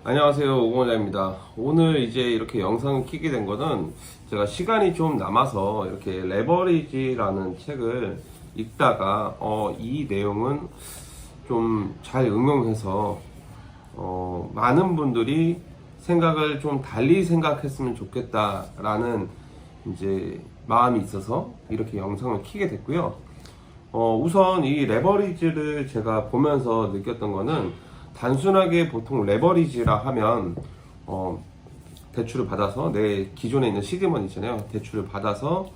안녕하세요, 오건자입니다. 오늘 이제 이렇게 영상을 키게 된 거는 제가 시간이 좀 남아서 이렇게 레버리지라는 책을 읽다가 이 내용은 좀 잘 응용해서 많은 분들이 생각을 좀 달리 생각했으면 좋겠다라는 이제 마음이 있어서 이렇게 영상을 키게 됐고요. 우선 이 레버리지를 제가 보면서 느꼈던 거는 단순하게 보통 레버리지라 하면 대출을 받아서 내 기존에 있는 시드머니 있잖아요. 대출을 받아서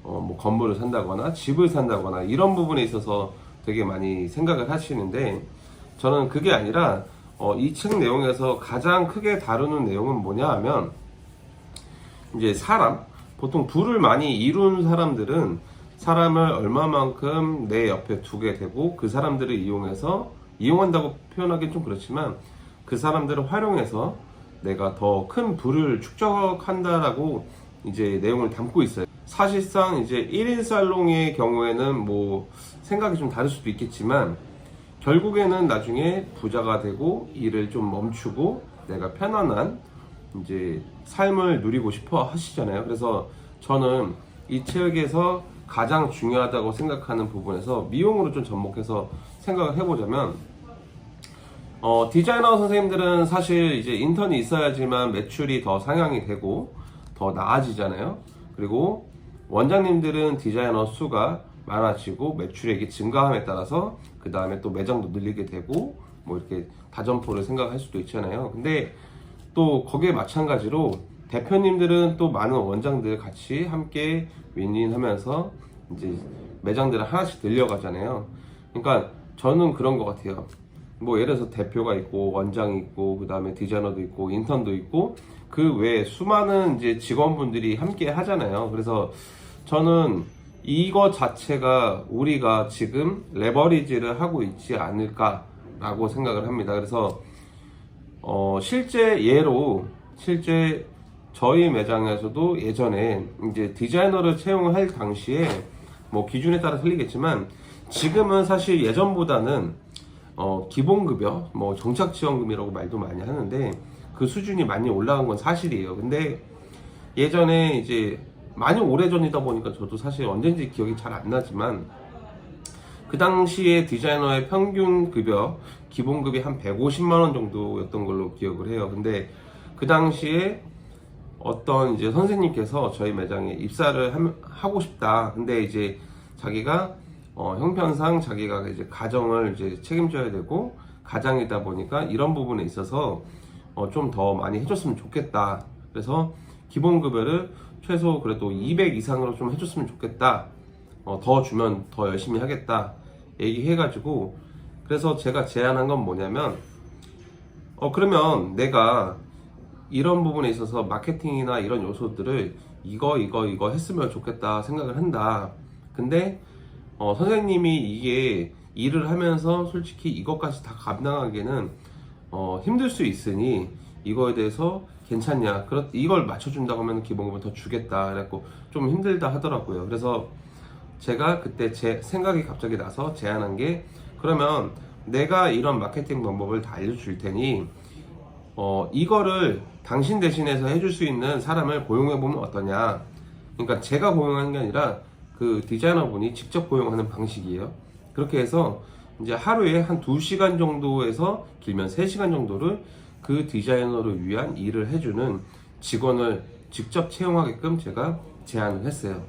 뭐 건물을 산다거나 집을 산다거나 이런 부분에 있어서 되게 많이 생각을 하시는데, 저는 그게 아니라 이 책 내용에서 가장 크게 다루는 내용은 뭐냐 하면, 이제 보통 부를 많이 이룬 사람들은 사람을 얼마만큼 내 옆에 두게 되고 그 사람들을 이용한다고 표현하기는 좀 그렇지만 그 사람들을 활용해서 내가 더 큰 부를 축적한다라고 이제 내용을 담고 있어요. 사실상 이제 1인 살롱의 경우에는 뭐 생각이 좀 다를 수도 있겠지만 결국에는 나중에 부자가 되고 일을 좀 멈추고 내가 편안한 이제 삶을 누리고 싶어 하시잖아요. 그래서 저는 이 책에서 가장 중요하다고 생각하는 부분에서 미용으로 좀 접목해서 생각을 해보자면, 디자이너 선생님들은 사실 이제 인턴이 있어야지만 매출이 더 상향이 되고 더 나아지잖아요. 그리고 원장님들은 디자이너 수가 많아지고 매출액이 증가함에 따라서 그 다음에 또 매장도 늘리게 되고 뭐 이렇게 다점포를 생각할 수도 있잖아요. 근데 또 거기에 마찬가지로 대표님들은 또 많은 원장들 같이 함께 윈윈하면서 이제 매장들을 하나씩 늘려가잖아요. 그러니까 저는 그런 것 같아요. 뭐 예를 들어서 대표가 있고 원장이 있고 그 다음에 디자이너도 있고 인턴도 있고 그 외에 수많은 이제 직원분들이 함께 하잖아요. 그래서 저는 이거 자체가 우리가 지금 레버리지를 하고 있지 않을까라고 생각을 합니다. 그래서 실제 저희 매장에서도 예전에 이제 디자이너를 채용할 당시에 뭐 기준에 따라 틀리겠지만 지금은 사실 예전보다는 기본급여, 뭐 정착지원금이라고 말도 많이 하는데 그 수준이 많이 올라간 건 사실이에요. 근데 예전에 이제 많이 오래전이다 보니까 저도 사실 언젠지 기억이 잘 안 나지만 그 당시에 디자이너의 평균 급여, 기본급이 한 150만 원 정도였던 걸로 기억을 해요. 근데 그 당시에 어떤 이제 선생님께서 저희 매장에 입사를 하고 싶다. 근데 이제 자기가 형편상 자기가 이제 가정을 이제 책임져야 되고 가장이다 보니까 이런 부분에 있어서 좀 더 많이 해줬으면 좋겠다. 그래서 기본급여를 최소 그래도 200 이상으로 좀 해줬으면 좋겠다. 더 주면 더 열심히 하겠다. 얘기해가지고 그래서 제가 제안한 건 뭐냐면 그러면 내가 이런 부분에 있어서 마케팅이나 이런 요소들을 이거 했으면 좋겠다 생각을 한다. 근데 선생님이 이게 일을 하면서 솔직히 이것까지 다 감당하기에는 힘들 수 있으니 이거에 대해서 괜찮냐, 이걸 맞춰준다고 하면 기본급을 더 주겠다. 그래갖고 좀 힘들다 하더라고요. 그래서 제가 그때 제 생각이 갑자기 나서 제안한 게, 그러면 내가 이런 마케팅 방법을 다 알려줄 테니 이거를 당신 대신해서 해줄 수 있는 사람을 고용해보면 어떠냐. 그러니까 제가 고용하는 게 아니라 그 디자이너분이 직접 고용하는 방식이에요. 그렇게 해서 이제 하루에 한 2시간 정도에서 길면 3시간 정도를 그 디자이너를 위한 일을 해주는 직원을 직접 채용하게끔 제가 제안을 했어요.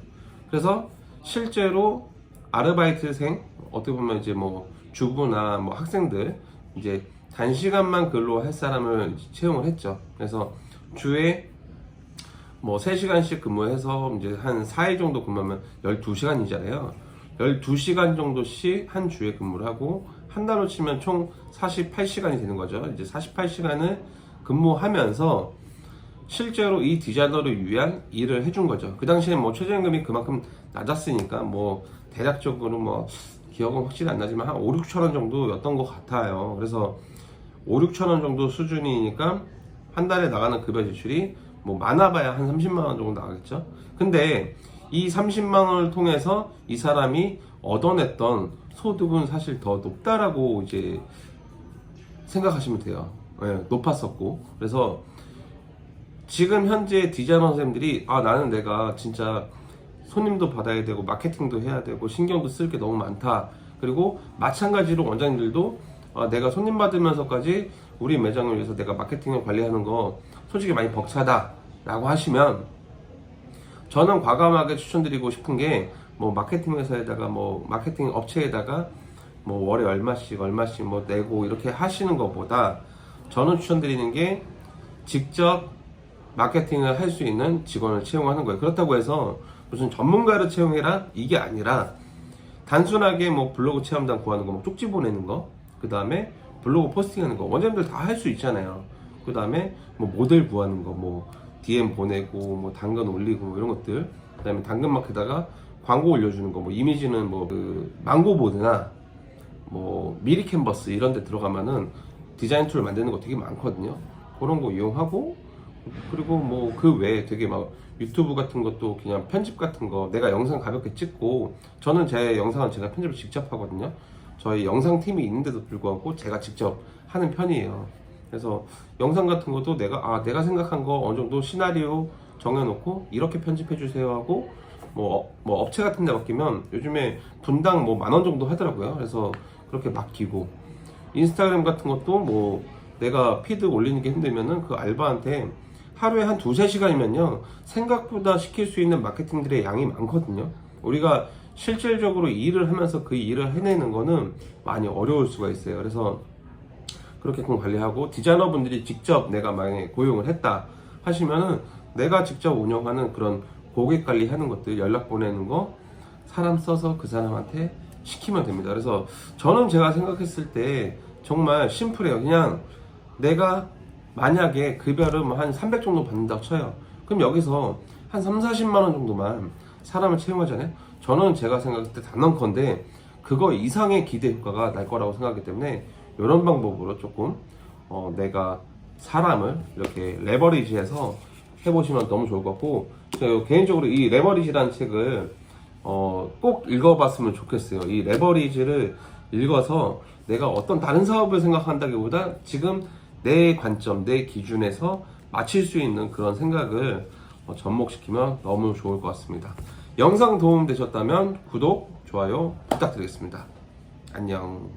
그래서 실제로 아르바이트생, 어떻게 보면 이제 뭐 주부나 뭐 학생들 이제 단시간만 근로할 사람을 채용을 했죠. 그래서 주에 뭐 3시간씩 근무해서 이제 한 4일 정도 근무하면 12시간이잖아요. 12시간 정도씩 한 주에 근무를 하고 한 달로 치면 총 48시간이 되는 거죠. 이제 48시간을 근무하면서 실제로 이 디자이너를 위한 일을 해준 거죠. 그 당시에는 뭐 최저임금이 그만큼 낮았으니까 뭐 대략적으로 뭐 기억은 확실히 안 나지만 한 5, 6천 원 정도였던 것 같아요. 그래서 5, 6천 원 정도 수준이니까 한 달에 나가는 급여 지출이 뭐 많아봐야 한 30만 원 정도 나가겠죠. 근데 이 30만 원을 통해서 이 사람이 얻어냈던 소득은 사실 더 높다라고 이제 생각하시면 돼요. 높았었고, 그래서 지금 현재 디자이너 선생님들이 나는 내가 진짜 손님도 받아야 되고 마케팅도 해야 되고 신경도 쓸 게 너무 많다. 그리고 마찬가지로 원장님들도 내가 손님 받으면서까지 우리 매장을 위해서 내가 마케팅을 관리하는 거 솔직히 많이 벅차다 라고 하시면, 저는 과감하게 추천드리고 싶은 게, 뭐 마케팅 회사에다가 뭐 마케팅 업체에다가 뭐 월에 얼마씩 뭐 내고 이렇게 하시는 것보다, 저는 추천드리는 게 직접 마케팅을 할 수 있는 직원을 채용하는 거예요. 그렇다고 해서 무슨 전문가를 채용해라 이게 아니라, 단순하게 뭐 블로그 체험단 구하는 거, 뭐 쪽지 보내는 거, 그 다음에 블로그 포스팅하는 거 원장님들 다 할 수 있잖아요. 그 다음에 뭐 모델 구하는 거, 뭐 DM 보내고 뭐 당근 올리고 뭐 이런 것들, 그 다음에 당근마켓에다가 광고 올려주는 거, 뭐 이미지는 뭐 그 망고보드나 뭐 미리 캔버스 이런 데 들어가면은 디자인 툴 만드는 거 되게 많거든요. 그런 거 이용하고, 그리고 뭐 그 외에 되게 막 유튜브 같은 것도 그냥 편집 같은 거 내가 영상 가볍게 찍고, 저는 제 영상은 제가 편집을 직접 하거든요. 저희 영상팀이 있는데도 불구하고 제가 직접 하는 편이에요. 그래서 영상 같은 것도 내가 생각한 거 어느 정도 시나리오 정해놓고 이렇게 편집해 주세요 하고, 뭐 업체 같은 데 맡기면 요즘에 분당 뭐 10,000원 정도 하더라고요. 그래서 그렇게 맡기고, 인스타그램 같은 것도 뭐 내가 피드 올리는 게 힘들면은 그 알바한테 하루에 한 2-3시간이면요 생각보다 시킬 수 있는 마케팅들의 양이 많거든요. 우리가 실질적으로 일을 하면서 그 일을 해내는 거는 많이 어려울 수가 있어요. 그래서 그렇게 관리하고, 디자이너 분들이 직접 내가 만약에 고용을 했다 하시면은 내가 직접 운영하는 그런 고객 관리하는 것들, 연락 보내는 거 사람 써서 그 사람한테 시키면 됩니다. 그래서 저는 제가 생각했을 때 정말 심플해요. 그냥 내가 만약에 급여를 한 300 정도 받는다고 쳐요. 그럼 여기서 한 3-40만 원 정도만 사람을 채용하잖아요. 저는 제가 생각할 때 단언컨대 그거 이상의 기대 효과가 날 거라고 생각하기 때문에, 이런 방법으로 조금 내가 사람을 이렇게 레버리지해서 해보시면 너무 좋을 것 같고, 개인적으로 이 레버리지라는 책을 꼭 읽어봤으면 좋겠어요. 이 레버리지를 읽어서 내가 어떤 다른 사업을 생각한다기보다 지금 내 관점, 내 기준에서 맞출 수 있는 그런 생각을 접목시키면 너무 좋을 것 같습니다. 영상 도움 되셨다면 구독, 좋아요 부탁드리겠습니다. 안녕.